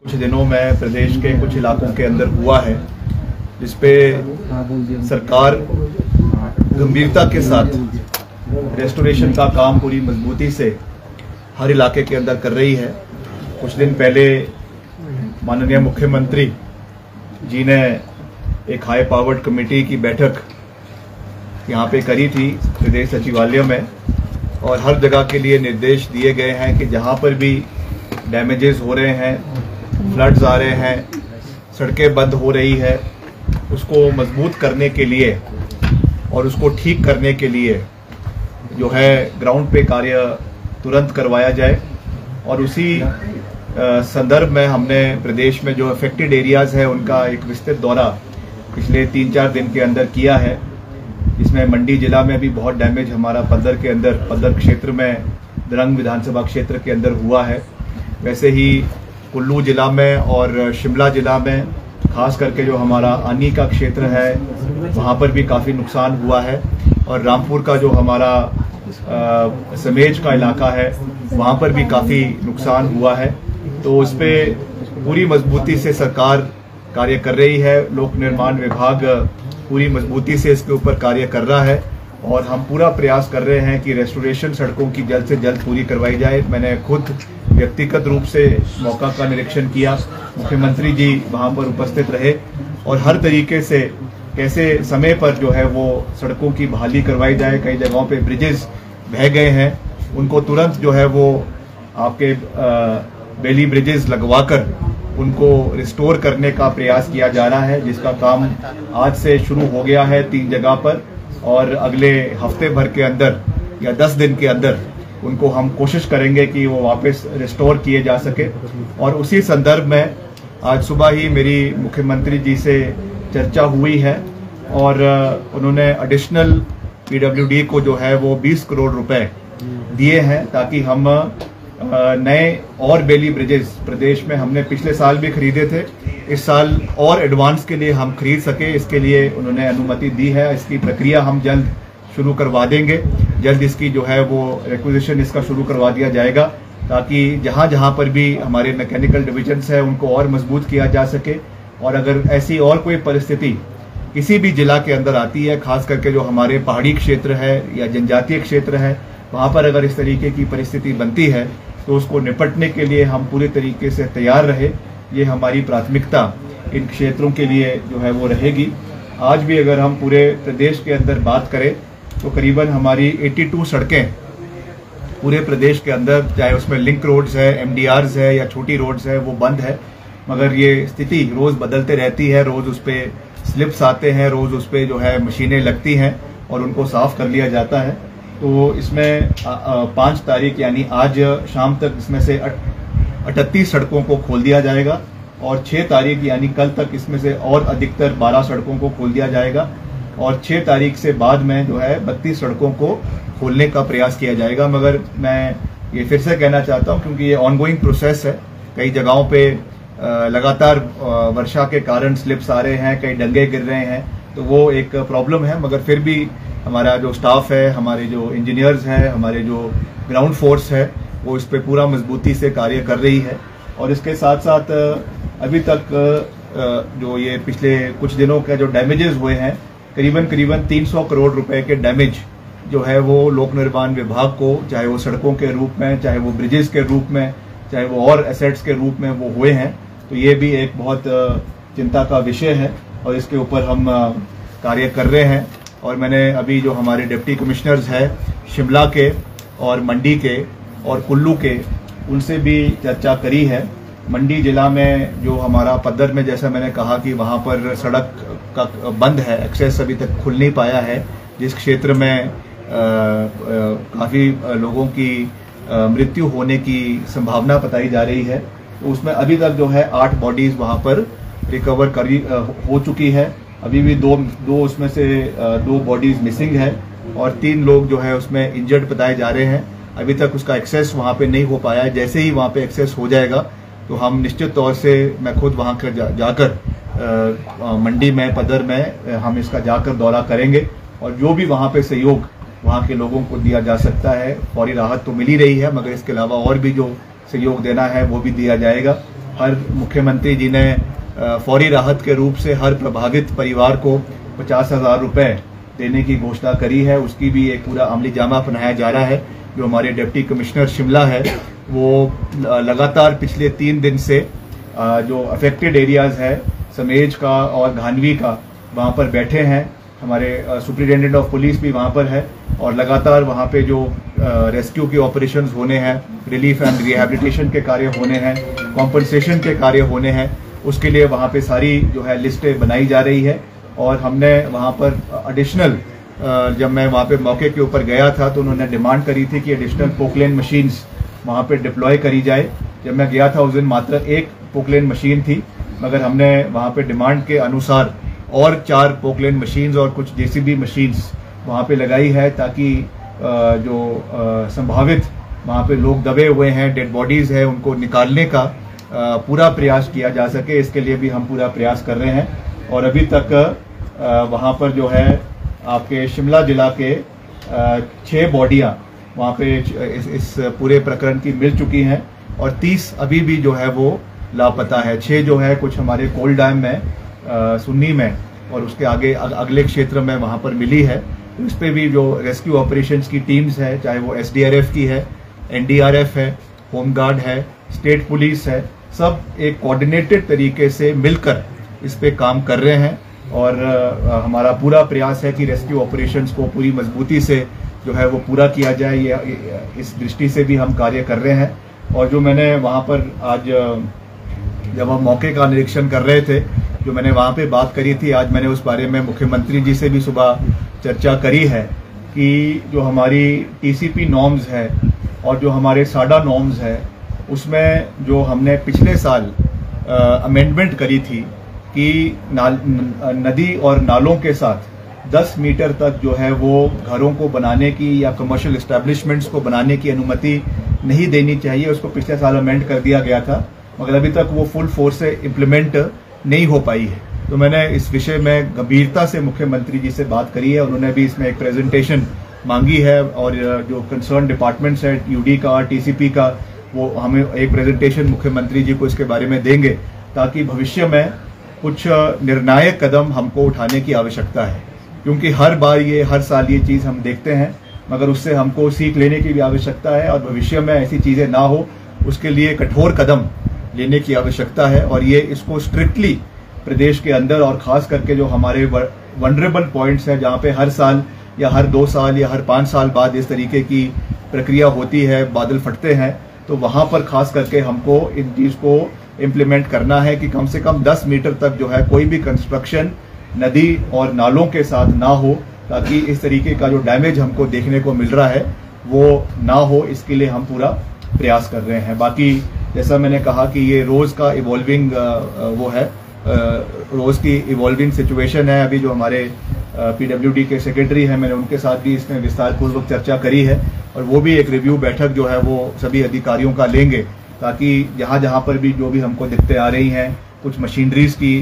कुछ दिनों में प्रदेश के कुछ इलाकों के अंदर हुआ है, जिसपे सरकार गंभीरता के साथ रेस्टोरेशन का काम पूरी मजबूती से हर इलाके के अंदर कर रही है। कुछ दिन पहले माननीय मुख्यमंत्री जी ने एक हाई पावर्ड कमेटी की बैठक यहाँ पे करी थी प्रदेश सचिवालय में, और हर जगह के लिए निर्देश दिए गए हैं कि जहाँ पर भी डैमेजेस हो रहे हैं, फ्लड्स आ रहे हैं, सड़कें बंद हो रही है, उसको मजबूत करने के लिए और उसको ठीक करने के लिए जो है ग्राउंड पे कार्य तुरंत करवाया जाए। और उसी संदर्भ में हमने प्रदेश में जो अफेक्टेड एरियाज है उनका एक विस्तृत दौरा पिछले 3-4 दिन के अंदर किया है, जिसमें मंडी जिला में भी बहुत डैमेज हमारा पद्दर क्षेत्र में दरंग विधानसभा क्षेत्र के अंदर हुआ है। वैसे ही कुल्लू जिला में और शिमला जिला में खास करके जो हमारा आनी का क्षेत्र है वहाँ पर भी काफ़ी नुकसान हुआ है, और रामपुर का जो हमारा समेज का इलाका है वहाँ पर भी काफ़ी नुकसान हुआ है। तो उस पर पूरी मजबूती से सरकार कार्य कर रही है। लोक निर्माण विभाग पूरी मजबूती से इसके ऊपर कार्य कर रहा है, और हम पूरा प्रयास कर रहे हैं कि रेस्टोरेशन सड़कों की जल्द से जल्द पूरी करवाई जाए। मैंने खुद व्यक्तिगत रूप से मौका का निरीक्षण किया, मुख्यमंत्री जी वहां पर उपस्थित रहे, और हर तरीके से कैसे समय पर जो है वो सड़कों की बहाली करवाई जाए। कई जगहों पे ब्रिजेस बह गए हैं, उनको तुरंत जो है वो आपके बेली ब्रिजेस लगवाकर उनको रिस्टोर करने का प्रयास किया जा रहा है, जिसका काम आज से शुरू हो गया है 3 जगह पर, और अगले हफ्ते भर के अंदर या 10 दिन के अंदर उनको हम कोशिश करेंगे कि वो वापस रिस्टोर किए जा सके। और उसी संदर्भ में आज सुबह ही मेरी मुख्यमंत्री जी से चर्चा हुई है, और उन्होंने एडिशनल पीडब्ल्यूडी को जो है वो 20 करोड़ रुपए दिए हैं, ताकि हम नए और बेली ब्रिजेस प्रदेश में हमने पिछले साल भी खरीदे थे, इस साल और एडवांस के लिए हम खरीद सके, इसके लिए उन्होंने अनुमति दी है। इसकी प्रक्रिया हम जल्द शुरू करवा देंगे, जल्द इसकी जो है वो रिक्विजिशन इसका शुरू करवा दिया जाएगा, ताकि जहां जहां पर भी हमारे मैकेनिकल डिविजन्स है उनको और मजबूत किया जा सके। और अगर ऐसी और कोई परिस्थिति किसी भी जिला के अंदर आती है, खास करके जो हमारे पहाड़ी क्षेत्र है या जनजातीय क्षेत्र है, वहां पर अगर इस तरीके की परिस्थिति बनती है तो उसको निपटने के लिए हम पूरी तरीके से तैयार रहे। ये हमारी प्राथमिकता इन क्षेत्रों के लिए जो है वो रहेगी। आज भी अगर हम पूरे प्रदेश के अंदर बात करें तो करीबन हमारी 82 सड़कें पूरे प्रदेश के अंदर, चाहे उसमें लिंक रोड्स है, एमडीआरस है या छोटी रोड्स है, वो बंद है। मगर ये स्थिति रोज बदलते रहती है, रोज उस पर स्लिप्स आते हैं, रोज उस पर जो है मशीनें लगती हैं और उनको साफ कर लिया जाता है। तो इसमें 5 तारीख यानी आज शाम तक इसमें से 38 सड़कों को खोल दिया जाएगा, और 6 तारीख यानी कल तक इसमें से और अधिकतर 12 सड़कों को खोल दिया जाएगा, और 6 तारीख से बाद में जो है 32 सड़कों को खोलने का प्रयास किया जाएगा। मगर मैं ये फिर से कहना चाहता हूँ, क्योंकि ये ऑनगोइंग प्रोसेस है, कई जगहों पे लगातार वर्षा के कारण स्लिप्स आ रहे हैं, कई डंगे गिर रहे हैं, तो वो एक प्रॉब्लम है। मगर फिर भी हमारा जो स्टाफ है, हमारे जो इंजीनियर्स हैं, हमारे जो ग्राउंड फोर्स है, वो इस पे पूरा मजबूती से कार्य कर रही है। और इसके साथ साथ अभी तक जो ये पिछले कुछ दिनों के जो डैमेजेस हुए हैं, करीबन 300 करोड़ रुपए के डैमेज जो है वो लोक निर्माण विभाग को, चाहे वो सड़कों के रूप में, चाहे वो ब्रिजेस के रूप में, चाहे वो और एसेट्स के रूप में वो हुए हैं। तो ये भी एक बहुत चिंता का विषय है, और इसके ऊपर हम कार्य कर रहे हैं। और मैंने अभी जो हमारे डिप्टी कमिश्नर्स हैं शिमला के और मंडी के और कुल्लू के, उनसे भी चर्चा करी है। मंडी जिला में जो हमारा पद्दर में, जैसा मैंने कहा कि वहाँ पर सड़क का बंद है, एक्सेस अभी तक खुल नहीं पाया है, जिस क्षेत्र में काफ़ी लोगों की मृत्यु होने की संभावना बताई जा रही है। तो उसमें अभी तक जो है 8 बॉडीज वहाँ पर रिकवर करी हो चुकी है। अभी भी दो उसमें से 2 बॉडीज मिसिंग है, और 3 लोग जो है उसमें इंजर्ड बताए जा रहे हैं। अभी तक उसका एक्सेस वहाँ पे नहीं हो पाया है। जैसे ही वहाँ पे एक्सेस हो जाएगा तो हम निश्चित तौर से, मैं खुद वहाँ जाकर मंडी में, पद्दर में हम इसका जाकर दौरा करेंगे, और जो भी वहाँ पे सहयोग वहाँ के लोगों को दिया जा सकता है, फौरी राहत तो मिल ही रही है, मगर इसके अलावा और भी जो सहयोग देना है वो भी दिया जाएगा। हर मुख्यमंत्री जी ने फौरी राहत के रूप से हर प्रभावित परिवार को 50,000 रुपए देने की घोषणा करी है। उसकी भी एक पूरा अमली जामा बनाया जा रहा है। जो हमारे डिप्टी कमिश्नर शिमला है वो लगातार पिछले 3 दिन से जो अफेक्टेड एरियाज है समेज का और घानवी का वहाँ पर बैठे हैं। हमारे सुपरिटेंडेंट ऑफ पुलिस भी वहाँ पर है और लगातार वहाँ पे जो रेस्क्यू के ऑपरेशंस होने हैं, रिलीफ एंड रिहैबिलिटेशन के कार्य होने हैं, कॉम्पनसेशन के कार्य होने हैं, उसके लिए वहाँ पे सारी जो है लिस्टें बनाई जा रही है। और हमने वहाँ पर एडिशनल जब मैं वहाँ पे मौके के ऊपर गया था तो उन्होंने डिमांड करी थी कि एडिशनल पोकलेन मशीन्स वहाँ पे डिप्लॉय करी जाए। जब मैं गया था उस दिन मात्र एक पोकलेन मशीन थी, मगर हमने वहाँ पे डिमांड के अनुसार और 4 पोकलेन मशीन्स और कुछ जेसीबी मशीन्स वहाँ पे लगाई है ताकि जो संभावित वहाँ पे लोग दबे हुए हैं, डेड बॉडीज है, उनको निकालने का पूरा प्रयास किया जा सके। इसके लिए भी हम पूरा प्रयास कर रहे हैं। और अभी तक वहाँ पर जो है आपके शिमला जिला के 6 बॉडियाँ वहाँ पे इस पूरे प्रकरण की मिल चुकी हैं और 30 अभी भी जो है वो लापता है। 6 जो है कुछ हमारे कोल डैम में सुन्नी में और उसके आगे अगले क्षेत्र में वहाँ पर मिली है। तो इस पे भी जो रेस्क्यू ऑपरेशंस की टीम्स है, चाहे वो SDRF की है, NDRF है, होमगार्ड है, स्टेट पुलिस है, सब एक कोऑर्डिनेटेड तरीके से मिलकर इस पे काम कर रहे हैं। और हमारा पूरा प्रयास है कि रेस्क्यू ऑपरेशंस को पूरी मजबूती से जो है वो पूरा किया जाए। ये इस दृष्टि से भी हम कार्य कर रहे हैं। और जो मैंने वहाँ पर आज जब हम मौके का निरीक्षण कर रहे थे, जो मैंने वहाँ पे बात करी थी, आज मैंने उस बारे में मुख्यमंत्री जी से भी सुबह चर्चा करी है कि जो हमारी TCP नॉर्म्स है और जो हमारे साडा नॉर्म्स है उसमें जो हमने पिछले साल अमेंडमेंट करी थी कि नदी और नालों के साथ 10 मीटर तक जो है वो घरों को बनाने की या कमर्शियल एस्टेब्लिशमेंट्स को बनाने की अनुमति नहीं देनी चाहिए, उसको पिछले साल अमेंड कर दिया गया था, मगर अभी तक वो फुल फोर्स से इम्प्लीमेंट नहीं हो पाई है। तो मैंने इस विषय में गंभीरता से मुख्यमंत्री जी से बात करी है। उन्होंने भी इसमें एक प्रेजेंटेशन मांगी है और जो कंसर्न डिपार्टमेंट्स है UD का, TCP का, वो हमें एक प्रेजेंटेशन मुख्यमंत्री जी को इसके बारे में देंगे ताकि भविष्य में कुछ निर्णायक कदम हमको उठाने की आवश्यकता है। क्योंकि हर साल ये चीज़ हम देखते हैं, मगर उससे हमको सीख लेने की भी आवश्यकता है और भविष्य में ऐसी चीज़ें ना हो उसके लिए कठोर कदम लेने की आवश्यकता है। और ये इसको स्ट्रिक्टली प्रदेश के अंदर और ख़ास करके जो हमारे वनरेबल पॉइंट्स हैं जहाँ पे हर साल या हर 2 साल या हर 5 साल बाद इस तरीके की प्रक्रिया होती है, बादल फटते हैं, तो वहाँ पर खास करके हमको इन चीज़ को इम्प्लीमेंट करना है कि कम से कम 10 मीटर तक जो है कोई भी कंस्ट्रक्शन नदी और नालों के साथ ना हो, ताकि इस तरीके का जो डैमेज हमको देखने को मिल रहा है वो ना हो। इसके लिए हम पूरा प्रयास कर रहे हैं। बाकी जैसा मैंने कहा कि ये रोज़ का इवॉल्विंग वो है, रोज़ की इवॉल्विंग सिचुएशन है। अभी जो हमारे PWD के सेक्रेटरी हैं, मैंने उनके साथ भी इसमें विस्तार पूर्वक चर्चा करी है और वो भी एक रिव्यू बैठक जो है वो सभी अधिकारियों का लेंगे ताकि जहाँ जहाँ पर भी जो भी हमको दिक्कतें आ रही हैं, कुछ मशीनरीज की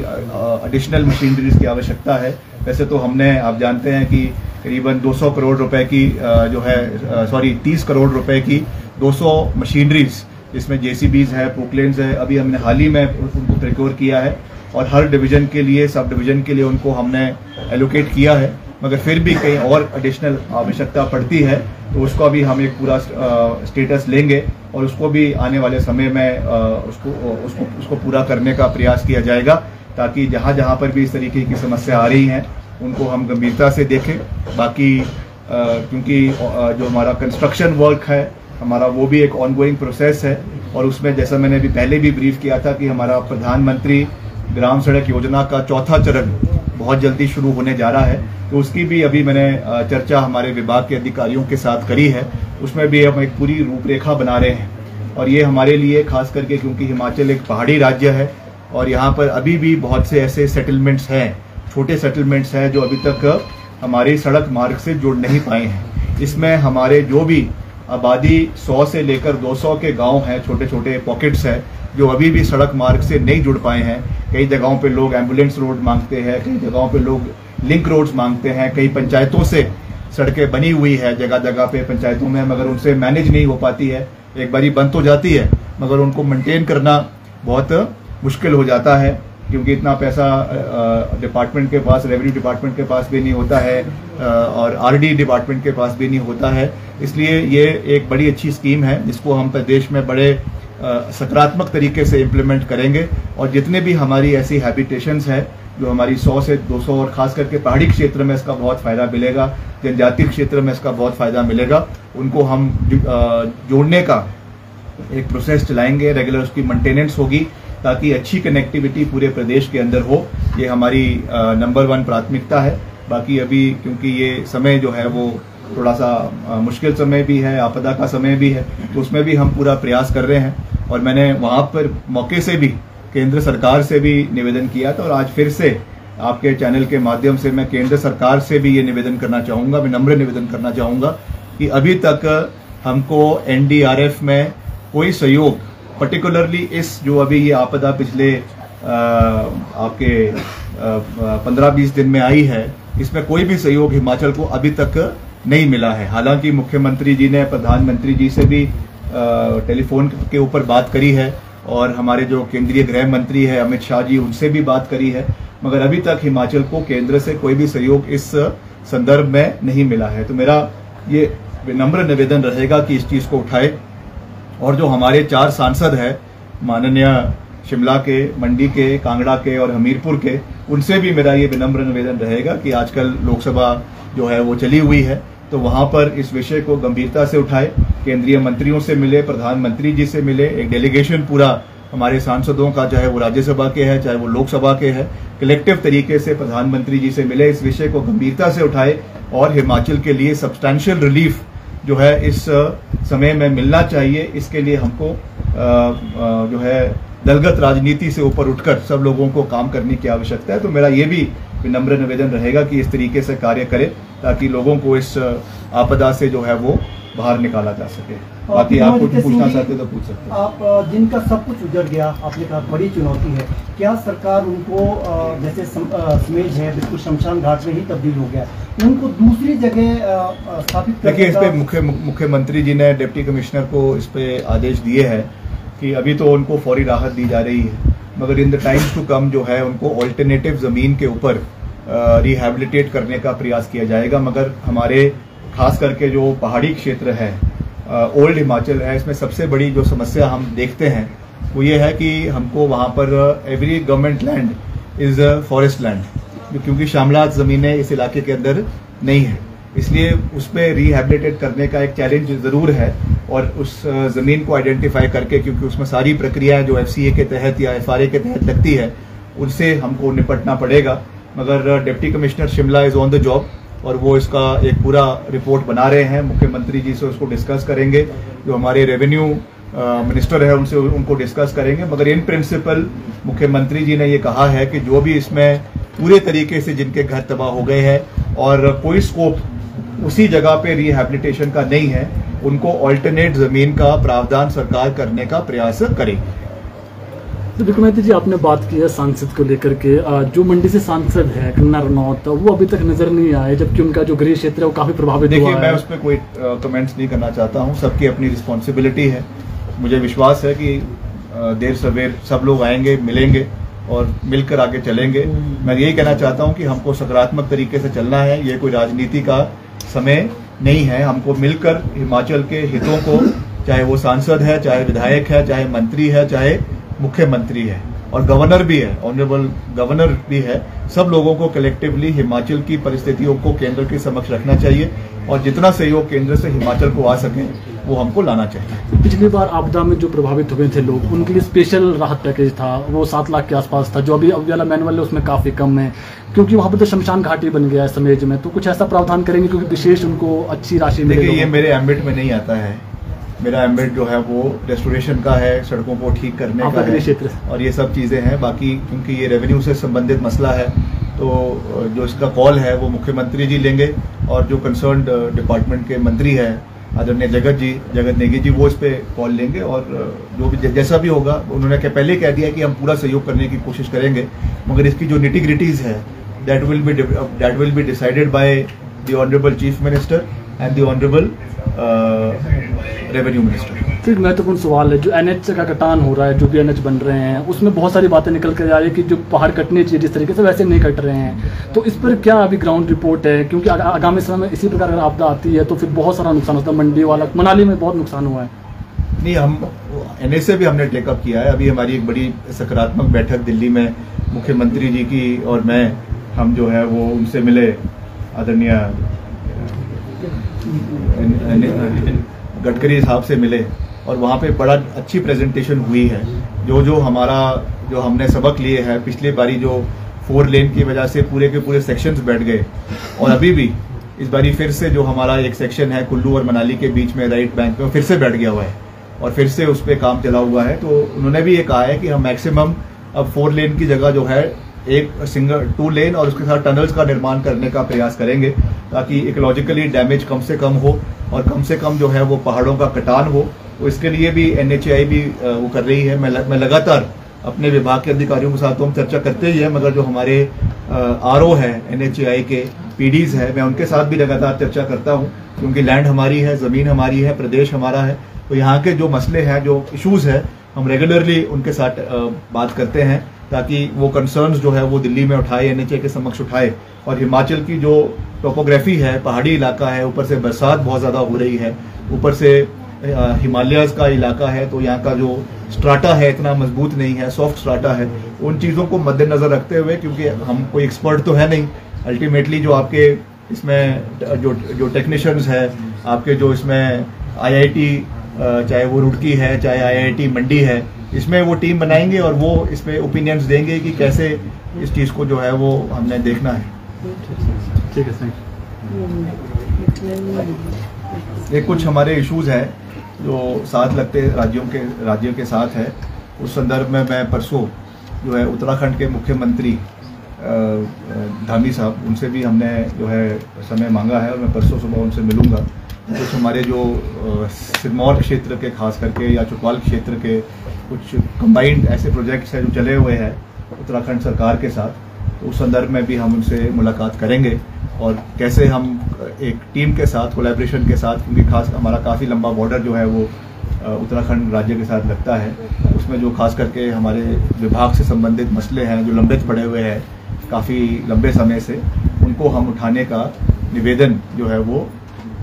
एडिशनल मशीनरीज की आवश्यकता है। वैसे तो हमने, आप जानते हैं कि करीबन 200 करोड़ रुपए की जो है 30 करोड़ रुपए की 200 मशीनरीज, जिसमें JCBs है, पोकलेन्स है, अभी हमने हाल ही में उनको प्रिक्योर किया है और हर डिवीजन के लिए, सब डिवीजन के लिए उनको हमने एलोकेट किया है। मगर फिर भी कहीं और एडिशनल आवश्यकता पड़ती है तो उसका भी हम एक पूरा स्टेटस लेंगे और उसको भी आने वाले समय में उसको पूरा करने का प्रयास किया जाएगा ताकि जहाँ जहाँ पर भी इस तरीके की समस्या आ रही हैं उनको हम गंभीरता से देखें। बाकी क्योंकि जो हमारा कंस्ट्रक्शन वर्क है हमारा, वो भी एक ऑनगोइंग प्रोसेस है और उसमें जैसा मैंने भी पहले भी ब्रीफ किया था कि हमारा प्रधानमंत्री ग्राम सड़क योजना का 4था चरण बहुत जल्दी शुरू होने जा रहा है। तो उसकी भी अभी मैंने चर्चा हमारे विभाग के अधिकारियों के साथ करी है। उसमें भी हम एक पूरी रूपरेखा बना रहे हैं और ये हमारे लिए खास करके क्योंकि हिमाचल एक पहाड़ी राज्य है और यहाँ पर अभी भी बहुत से ऐसे सेटलमेंट्स हैं, छोटे सेटलमेंट्स हैं जो अभी तक हमारी सड़क मार्ग से जुड़ नहीं पाए हैं। इसमें हमारे जो भी आबादी 100 से लेकर 200 के गांव हैं, छोटे छोटे पॉकेट्स हैं जो अभी भी सड़क मार्ग से नहीं जुड़ पाए हैं। कई जगहों पे लोग एम्बुलेंस रोड मांगते हैं, कई जगहों पे लोग लिंक रोड्स मांगते हैं, कई पंचायतों से सड़कें बनी हुई है जगह जगह पे पंचायतों में, मगर उनसे मैनेज नहीं हो पाती है। एक बारी बंद तो जाती है मगर उनको मेंटेन करना बहुत मुश्किल हो जाता है, क्योंकि इतना पैसा डिपार्टमेंट के पास, रेवेन्यू डिपार्टमेंट के पास भी नहीं होता है और आरडी डिपार्टमेंट के पास भी नहीं होता है। इसलिए ये एक बड़ी अच्छी स्कीम है जिसको हम प्रदेश में बड़े सकारात्मक तरीके से इम्प्लीमेंट करेंगे और जितने भी हमारी ऐसी हैबिटेशंस है जो हमारी 100 से 200 और खास करके पहाड़ी क्षेत्र में इसका बहुत फायदा मिलेगा, जनजातीय क्षेत्र में इसका बहुत फायदा मिलेगा, उनको हम जोड़ने का एक प्रोसेस चलाएंगे। रेगुलर उसकी मेंटेनेंस होगी ताकि अच्छी कनेक्टिविटी पूरे प्रदेश के अंदर हो। ये हमारी नंबर 1 प्राथमिकता है। बाकी अभी क्योंकि ये समय जो है वो थोड़ा सा मुश्किल समय भी है, आपदा का समय भी है, तो उसमें भी हम पूरा प्रयास कर रहे हैं और मैंने वहां पर मौके से भी केंद्र सरकार से भी निवेदन किया था और आज फिर से आपके चैनल के माध्यम से मैं केंद्र सरकार से भी ये निवेदन करना चाहूंगा, विनम्र निवेदन करना चाहूंगा कि अभी तक हमको एनडीआरएफ में कोई सहयोग, पर्टिकुलरली इस जो अभी ये आपदा पिछले आपके 15-20 दिन में आई है, इसमें कोई भी सहयोग हिमाचल को अभी तक नहीं मिला है। हालांकि मुख्यमंत्री जी ने प्रधानमंत्री जी से भी टेलीफोन के ऊपर बात करी है और हमारे जो केंद्रीय गृह मंत्री है अमित शाह जी, उनसे भी बात करी है, मगर अभी तक हिमाचल को केंद्र से कोई भी सहयोग इस संदर्भ में नहीं मिला है। तो मेरा ये विनम्र निवेदन रहेगा कि इस चीज को उठाए और जो हमारे 4 सांसद हैं, माननीय शिमला के, मंडी के, कांगड़ा के और हमीरपुर के, उनसे भी मेरा ये विनम्र निवेदन रहेगा कि आजकल लोकसभा जो है वो चली हुई है, तो वहां पर इस विषय को गंभीरता से उठाए, केंद्रीय मंत्रियों से मिले, प्रधानमंत्री जी से मिले, एक डेलीगेशन पूरा हमारे सांसदों का, चाहे वो राज्यसभा के है चाहे वो लोकसभा के है, कलेक्टिव तरीके से प्रधानमंत्री जी से मिले, इस विषय को गंभीरता से उठाए और हिमाचल के लिए सब्सटैंशियल रिलीफ जो है इस समय में मिलना चाहिए। इसके लिए हमको जो है दलगत राजनीति से ऊपर उठकर सब लोगों को काम करने की आवश्यकता है। तो मेरा ये भी विनम्र निवेदन रहेगा कि इस तरीके से कार्य करें ताकि लोगों को इस आपदा से जो है वो बाहर निकाला जा सके। बाकी आप कुछ पूछना चाहते हो तो पूछ सकते हैं। आप जिनका सब कुछ उजड़ गया, आपने कहा बड़ी चुनौती है, क्या सरकार उनको जैसे समेज है बिल्कुल शमशान घाट में ही तब्दील हो गया, उनको दूसरी जगह स्थापित करने देखिए, इस पे मुख्यमंत्री जी ने डिप्टी कमिश्नर को इस पे आदेश दिए हैं कि अभी तो उनको फौरी राहत दी जा रही है, मगर in the times to come जो है उनको ऑल्टरनेटिव जमीन के ऊपर रिहैबिलिटेट करने का प्रयास किया जाएगा। मगर हमारे खास करके जो पहाड़ी क्षेत्र है, ओल्ड हिमाचल है, इसमें सबसे बड़ी जो समस्या हम देखते हैं वो ये है कि हमको वहाँ पर every government land is forest land, क्योंकि शामलात ज़मीनें इस इलाके के अंदर नहीं है, इसलिए उस पर रिहैबिलिटेट करने का एक चैलेंज ज़रूर है और उस ज़मीन को आइडेंटिफाई करके, क्योंकि उसमें सारी प्रक्रिया जो FCA के तहत या FRA के तहत लगती है, उनसे हमको निपटना पड़ेगा। मगर deputy commissioner Shimla is on the job और वो इसका एक पूरा रिपोर्ट बना रहे हैं, मुख्यमंत्री जी से उसको डिस्कस करेंगे, जो हमारे रेवेन्यू मिनिस्टर है उनसे उनको डिस्कस करेंगे। मगर इन प्रिंसिपल मुख्यमंत्री जी ने ये कहा है कि जो भी इसमें पूरे तरीके से जिनके घर तबाह हो गए हैं और कोई स्कोप उसी जगह पे रिहैबिलिटेशन का नहीं है, उनको ऑल्टरनेट जमीन का प्रावधान सरकार करने का प्रयास करेगी। तो विक्रमादित्य जी, आपने बात की है सांसद को लेकर के, जो मंडी से सांसद है कंगना रनौत, वो अभी तक नजर नहीं आए, जबकि उनका जो गृह क्षेत्र है वो काफी प्रभावित हुआ है। देखिए, मैं उस पर कोई कमेंट्स नहीं करना चाहता हूँ, सबकी अपनी रिस्पॉन्सिबिलिटी है। मुझे विश्वास है कि देर सवेर सब लोग आएंगे, मिलेंगे और मिलकर आगे चलेंगे। मैं यही कहना चाहता हूँ कि हमको सकारात्मक तरीके से चलना है, ये कोई राजनीति का समय नहीं है। हमको मिलकर हिमाचल के हितों को, चाहे वो सांसद है, चाहे विधायक है, चाहे मंत्री है, चाहे मुख्यमंत्री है और गवर्नर भी है, ऑनरेबल गवर्नर भी है, सब लोगों को कलेक्टिवली हिमाचल की परिस्थितियों को केंद्र के समक्ष रखना चाहिए और जितना सहयोग केंद्र से हिमाचल को आ सके वो हमको लाना चाहिए। पिछली बार आपदा में जो प्रभावित हुए थे लोग, उनके लिए स्पेशल राहत पैकेज था, वो 7 लाख के आसपास था, जो अभी वाला मैनुअल है उसमें काफी कम है, क्योंकि वहाँ पर तो शमशान घाटी बन गया है समेज में। तो कुछ ऐसा प्रावधान करेंगे क्योंकि विशेष उनको अच्छी राशि मिले? देखिए, ये मेरे एम्बिट में नहीं आता है। मेरा एम्बिट जो है वो रेस्टोरेशन का है, सड़कों को ठीक करने का है और ये सब चीज़ें हैं। बाकी क्योंकि ये रेवेन्यू से संबंधित मसला है, तो जो इसका कॉल है वो मुख्यमंत्री जी लेंगे और जो कंसर्न्ड डिपार्टमेंट के मंत्री हैं आदरणीय जगत नेगी जी, वो इस पे कॉल लेंगे और जो भी जैसा भी होगा, उन्होंने पहले कह दिया कि हम पूरा सहयोग करने की कोशिश करेंगे, मगर इसकी जो निटी-ग्रिटीज है that will be decided by the honourable chief minister and the honourable revenue minister. तो एक महत्वपूर्ण सवाल है, जो NH का कटान हो रहा है, जो भी NH बन रहे हैं, उसमें बहुत सारी बातें निकल कर आ रही है कि जो पहाड़ कटने चाहिए जिस तरीके से, वैसे नहीं कट रहे हैं। तो इस पर क्या अभी ग्राउंड रिपोर्ट है? क्योंकि आगामी समय में इसी प्रकार अगर आपदा आती है तो फिर बहुत सारा नुकसान होता है। मंडी वाला, मनाली में बहुत नुकसान हुआ है। नहीं, हम NH से भी हमने टेकअप किया है। अभी हमारी एक बड़ी सकारात्मक बैठक दिल्ली में मुख्यमंत्री जी की और हम जो है वो उनसे मिले, आदरणीय गडकरी साहब से मिले, और वहाँ पे बड़ा अच्छी प्रेजेंटेशन हुई है। जो हमने सबक लिए हैं पिछली बारी, जो 4 लेन की वजह से पूरे के पूरे सेक्शंस बैठ गए, और अभी भी इस बारी फिर से जो हमारा एक सेक्शन है कुल्लू और मनाली के बीच में राइट बैंक में फिर से बैठ गया हुआ है और फिर से उस पर काम चला हुआ है। तो उन्होंने भी ये कहा है कि हम मैक्सिमम अब 4 लेन की जगह जो है एक सिंगल 2 लेन और उसके साथ टनल्स का निर्माण करने का प्रयास करेंगे, ताकि इकोलॉजिकली डैमेज कम से कम हो और कम से कम जो है वो पहाड़ों का कटान हो। तो इसके लिए भी NHAI भी वो कर रही है। मैं लगातार अपने विभाग के अधिकारियों के साथ तो हम चर्चा करते ही है, मगर जो हमारे RO है NHAI के PDs है, मैं उनके साथ भी लगातार चर्चा करता हूँ, क्योंकि लैंड हमारी है, ज़मीन हमारी है, प्रदेश हमारा है। तो यहाँ के जो मसले हैं, जो इश्यूज है, हम रेगुलरली उनके साथ बात करते हैं, ताकि वो कंसर्न्स जो है वो दिल्ली में उठाए, NHAI के समक्ष उठाए। और हिमाचल की जो टोपोग्राफी है, पहाड़ी इलाका है, ऊपर से बरसात बहुत ज़्यादा हो रही है, ऊपर से हिमालयाज का इलाका है, तो यहाँ का जो स्ट्राटा है इतना मजबूत नहीं है, सॉफ्ट स्ट्राटा है। उन चीज़ों को मद्देनजर रखते हुए, क्योंकि हम कोई एक्सपर्ट तो है नहीं, अल्टीमेटली जो आपके इसमें जो टेक्नीशियंस है, आपके जो इसमें IIT चाहे वो रुड़की है, चाहे IIT मंडी है, इसमें वो टीम बनाएंगे और वो इसमें ओपिनियंस देंगे कि कैसे इस चीज़ को जो है वो हमने देखना है। ठीक है, ये कुछ हमारे इश्यूज हैं जो साथ लगते राज्यों के साथ है। उस संदर्भ में मैं परसों जो है उत्तराखंड के मुख्यमंत्री धामी साहब, उनसे भी हमने जो है समय मांगा है और मैं परसों सुबह उनसे मिलूंगा। कुछ हमारे जो सिरमौर क्षेत्र के खास करके या चौपाल क्षेत्र के कुछ कंबाइंड ऐसे प्रोजेक्ट्स हैं जो चले हुए हैं उत्तराखंड सरकार के साथ, तो उस संदर्भ में भी हम उनसे मुलाकात करेंगे और कैसे हम एक टीम के साथ, कोलैबोरेशन के साथ, क्योंकि खास हमारा काफ़ी लंबा बॉर्डर जो है वो उत्तराखंड राज्य के साथ लगता है, उसमें जो खास करके हमारे विभाग से संबंधित मसले हैं जो लंबित पड़े हुए हैं काफ़ी लंबे समय से, उनको हम उठाने का निवेदन जो है वो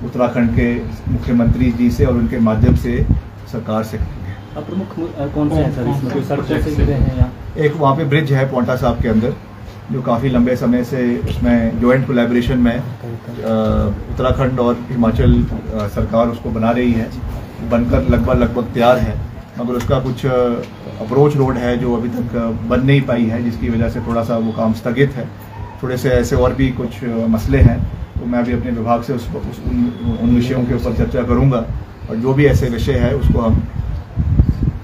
उत्तराखंड के मुख्यमंत्री जी से और उनके माध्यम से सरकार से करेंगे। प्रमुख कौन से हैं सर इसमें? कोई सड़कों से जुड़े हैं या? एक वहाँ पे ब्रिज है पौंटा साहब के अंदर, जो काफ़ी लंबे समय से उसमें जॉइंट कोलैबोरेशन में उत्तराखंड और हिमाचल सरकार उसको बना रही है, बनकर लगभग तैयार है, मगर उसका कुछ अप्रोच रोड है जो अभी तक बन नहीं पाई है, जिसकी वजह से थोड़ा सा वो काम स्थगित है। थोड़े से ऐसे और भी कुछ मसले हैं, तो मैं अभी अपने विभाग से उन विषयों के ऊपर चर्चा करूंगा और जो भी ऐसे विषय है उसको हम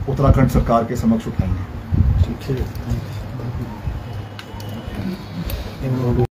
उत्तराखंड सरकार के समक्ष उठाएंगे। ठीक है।